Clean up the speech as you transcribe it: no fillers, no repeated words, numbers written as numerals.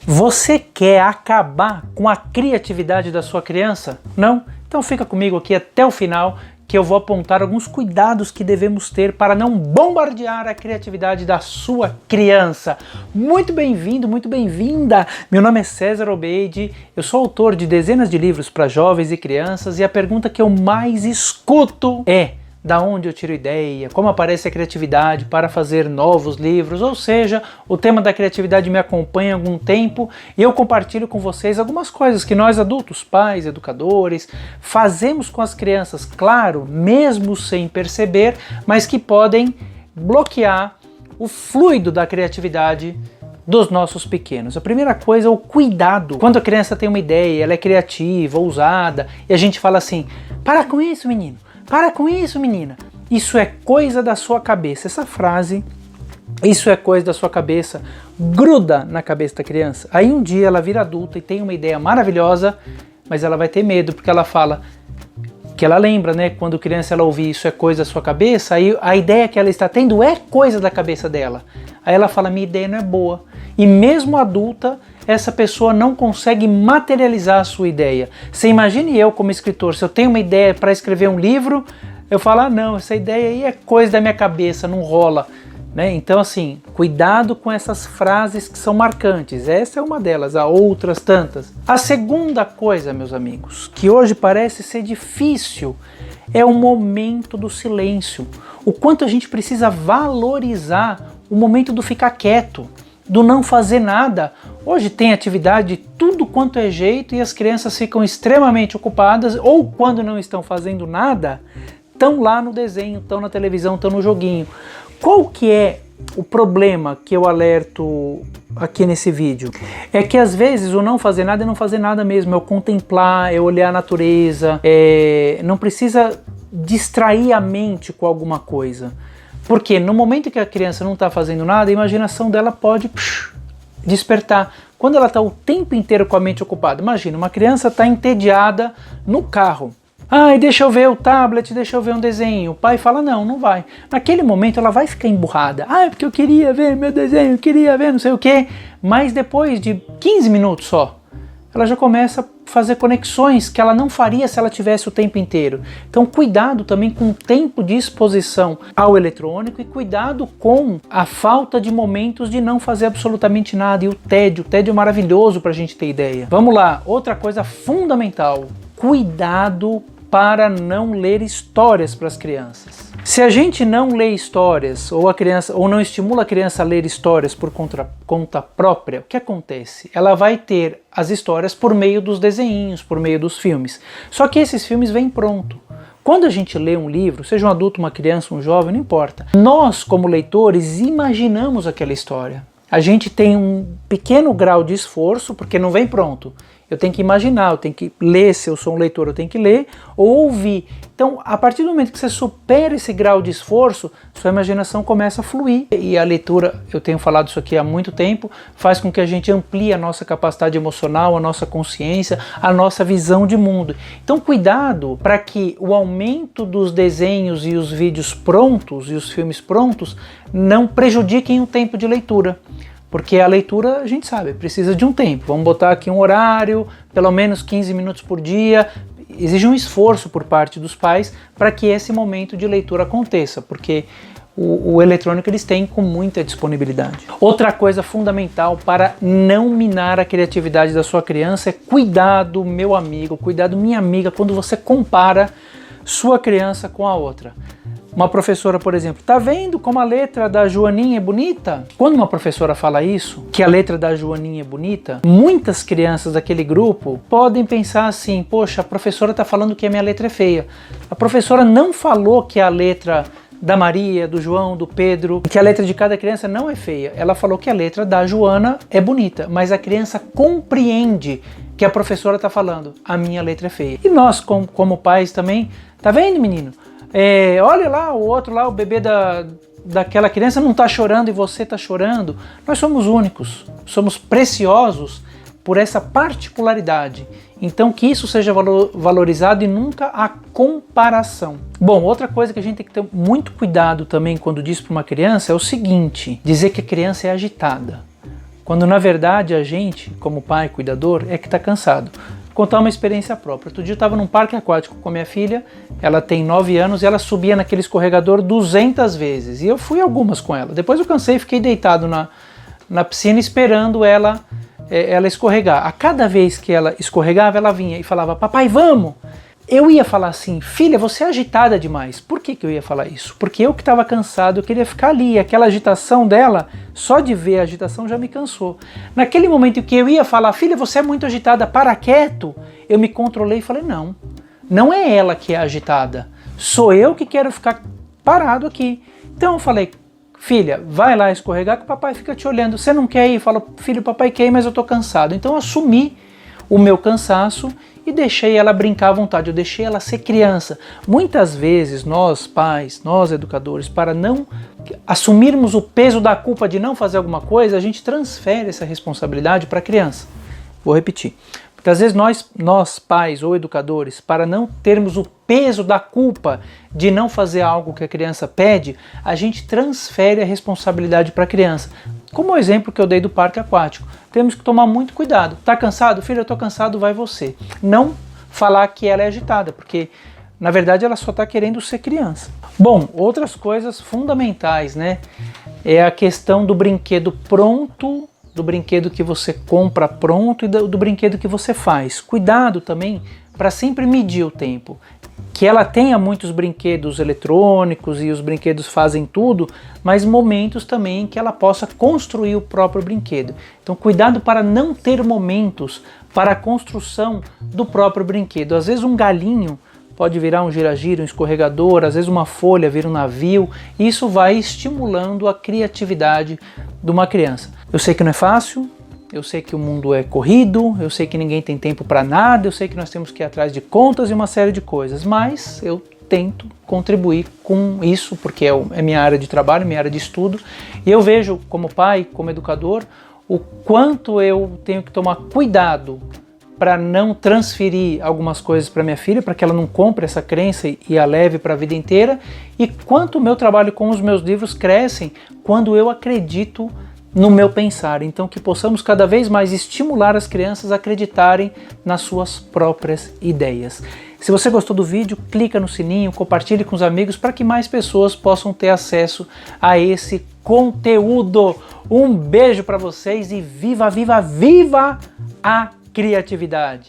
Você quer acabar com a criatividade da sua criança? Não? Então fica comigo aqui até o final, que eu vou apontar alguns cuidados que devemos ter para não bombardear a criatividade da sua criança. Muito bem-vindo, muito bem-vinda! Meu nome é César Obeide, eu sou autor de dezenas de livros para jovens e crianças e a pergunta que eu mais escuto é: da onde eu tiro ideia, como aparece a criatividade para fazer novos livros, ou seja, o tema da criatividade me acompanha há algum tempo e eu compartilho com vocês algumas coisas que nós adultos, pais, educadores, fazemos com as crianças, claro, mesmo sem perceber, mas que podem bloquear o fluido da criatividade dos nossos pequenos. A primeira coisa é o cuidado. Quando a criança tem uma ideia, ela é criativa, ousada, e a gente fala assim: para com isso, menino. Para com isso, menina. Isso é coisa da sua cabeça. Essa frase, isso é coisa da sua cabeça, gruda na cabeça da criança. Aí um dia ela vira adulta e tem uma ideia maravilhosa, mas ela vai ter medo, porque ela fala, que ela lembra, né? Quando criança ela ouvir isso é coisa da sua cabeça, aí a ideia que ela está tendo é coisa da cabeça dela. Aí ela fala, minha ideia não é boa. E mesmo adulta, essa pessoa não consegue materializar a sua ideia. Você imagine eu como escritor, se eu tenho uma ideia para escrever um livro, eu falo, ah não, essa ideia aí é coisa da minha cabeça, não rola. Né? Então assim, cuidado com essas frases que são marcantes. Essa é uma delas, há outras tantas. A segunda coisa, meus amigos, que hoje parece ser difícil, é o momento do silêncio. O quanto a gente precisa valorizar o momento do ficar quieto, do não fazer nada. Hoje tem atividade de tudo quanto é jeito e as crianças ficam extremamente ocupadas, ou quando não estão fazendo nada, estão lá no desenho, estão na televisão, estão no joguinho. Qual que é o problema que eu alerto aqui nesse vídeo? É que às vezes o não fazer nada é não fazer nada mesmo, é o contemplar, é olhar a natureza, não precisa distrair a mente com alguma coisa. Porque no momento que a criança não está fazendo nada, a imaginação dela pode despertar. Quando ela está o tempo inteiro com a mente ocupada, imagina, uma criança está entediada no carro. Ai, deixa eu ver o tablet, deixa eu ver um desenho. O pai fala, não, não vai. Naquele momento ela vai ficar emburrada. Ah, porque eu queria ver meu desenho, eu queria ver não sei o quê. Mas depois de 15 minutos só, ela já começa a fazer conexões que ela não faria se ela tivesse o tempo inteiro. Então cuidado também com o tempo de exposição ao eletrônico e cuidado com a falta de momentos de não fazer absolutamente nada. E o tédio é maravilhoso para a gente ter ideia. Vamos lá, outra coisa fundamental, cuidado para não ler histórias para as crianças. Se a gente não lê histórias ou não estimula a criança a ler histórias por conta própria, o que acontece? Ela vai ter as histórias por meio dos desenhinhos, por meio dos filmes. Só que esses filmes vêm pronto. Quando a gente lê um livro, seja um adulto, uma criança, um jovem, não importa. Nós, como leitores, imaginamos aquela história. A gente tem um pequeno grau de esforço, porque não vem pronto. Eu tenho que imaginar, eu tenho que ler, se eu sou um leitor eu tenho que ler ou ouvir. Então, a partir do momento que você supera esse grau de esforço, sua imaginação começa a fluir. E a leitura, eu tenho falado isso aqui há muito tempo, faz com que a gente amplie a nossa capacidade emocional, a nossa consciência, a nossa visão de mundo. Então, cuidado para que o aumento dos desenhos e os vídeos prontos e os filmes prontos não prejudiquem o tempo de leitura. Porque a leitura, a gente sabe, precisa de um tempo. Vamos botar aqui um horário, pelo menos 15 minutos por dia. Exige um esforço por parte dos pais para que esse momento de leitura aconteça, porque o eletrônico eles têm com muita disponibilidade. Outra coisa fundamental para não minar a criatividade da sua criança é cuidado, meu amigo, cuidado, minha amiga, quando você compara sua criança com a outra. Uma professora, por exemplo, tá vendo como a letra da Joaninha é bonita? Quando uma professora fala isso, que a letra da Joaninha é bonita, muitas crianças daquele grupo podem pensar assim, poxa, a professora tá falando que a minha letra é feia. A professora não falou que a letra da Maria, do João, do Pedro, que a letra de cada criança não é feia. Ela falou que a letra da Joana é bonita, mas a criança compreende que a professora tá falando, a minha letra é feia. E nós, como pais também, tá vendo, menino? Olha lá, o outro lá, o bebê daquela criança não está chorando e você está chorando. Nós somos únicos, somos preciosos por essa particularidade. Então que isso seja valorizado e nunca a comparação. Bom, outra coisa que a gente tem que ter muito cuidado também quando diz para uma criança é o seguinte, dizer que a criança é agitada. quando na verdade a gente, como pai, cuidador, é que está cansado. Vou contar uma experiência própria. Outro dia eu estava num parque aquático com a minha filha, ela tem 9 anos e ela subia naquele escorregador 200 vezes. E eu fui algumas com ela. Depois eu cansei e fiquei deitado na piscina esperando ela escorregar. A cada vez que ela escorregava, ela vinha e falava, papai, vamos! Eu ia falar assim, filha, você é agitada demais. Por que eu ia falar isso? Porque eu que estava cansado, eu queria ficar ali. Aquela agitação dela, só de ver a agitação já me cansou. Naquele momento em que eu ia falar, filha, você é muito agitada, para quieto, eu me controlei e falei, não é ela que é agitada. Sou eu que quero ficar parado aqui. Então eu falei, filha, vai lá escorregar que o papai fica te olhando. Você não quer ir? Fala, filho, o papai quer ir, mas eu tô cansado. Então eu assumi o meu cansaço e deixei ela brincar à vontade, eu deixei ela ser criança. Muitas vezes nós pais, nós educadores, para não assumirmos o peso da culpa de não fazer alguma coisa, a gente transfere essa responsabilidade para a criança. Vou repetir. Muitas vezes nós pais ou educadores, para não termos o peso da culpa de não fazer algo que a criança pede, a gente transfere a responsabilidade para a criança. Como o exemplo que eu dei do parque aquático. Temos que tomar muito cuidado. Tá cansado? Filho, eu tô cansado, vai você. Não falar que ela é agitada, porque na verdade ela só está querendo ser criança. Bom, outras coisas fundamentais, né? É a questão do brinquedo pronto, do brinquedo que você compra pronto e do brinquedo que você faz. Cuidado também para sempre medir o tempo. Que ela tenha muitos brinquedos eletrônicos e os brinquedos fazem tudo, mas momentos também que ela possa construir o próprio brinquedo. Então cuidado para não ter momentos para a construção do próprio brinquedo. Às vezes um galinho pode virar um gira-gira, um escorregador, às vezes uma folha vira um navio, e isso vai estimulando a criatividade de uma criança. Eu sei que não é fácil, eu sei que o mundo é corrido, eu sei que ninguém tem tempo para nada, eu sei que nós temos que ir atrás de contas e uma série de coisas, mas eu tento contribuir com isso, porque é minha área de trabalho, minha área de estudo, e eu vejo como pai, como educador, o quanto eu tenho que tomar cuidado para não transferir algumas coisas para minha filha, para que ela não compre essa crença e a leve para a vida inteira, e quanto o meu trabalho com os meus livros crescem quando eu acredito no meu pensar. Então que possamos cada vez mais estimular as crianças a acreditarem nas suas próprias ideias. Se você gostou do vídeo, clica no sininho, compartilhe com os amigos para que mais pessoas possam ter acesso a esse conteúdo. Um beijo para vocês e viva, viva, viva a criatividade!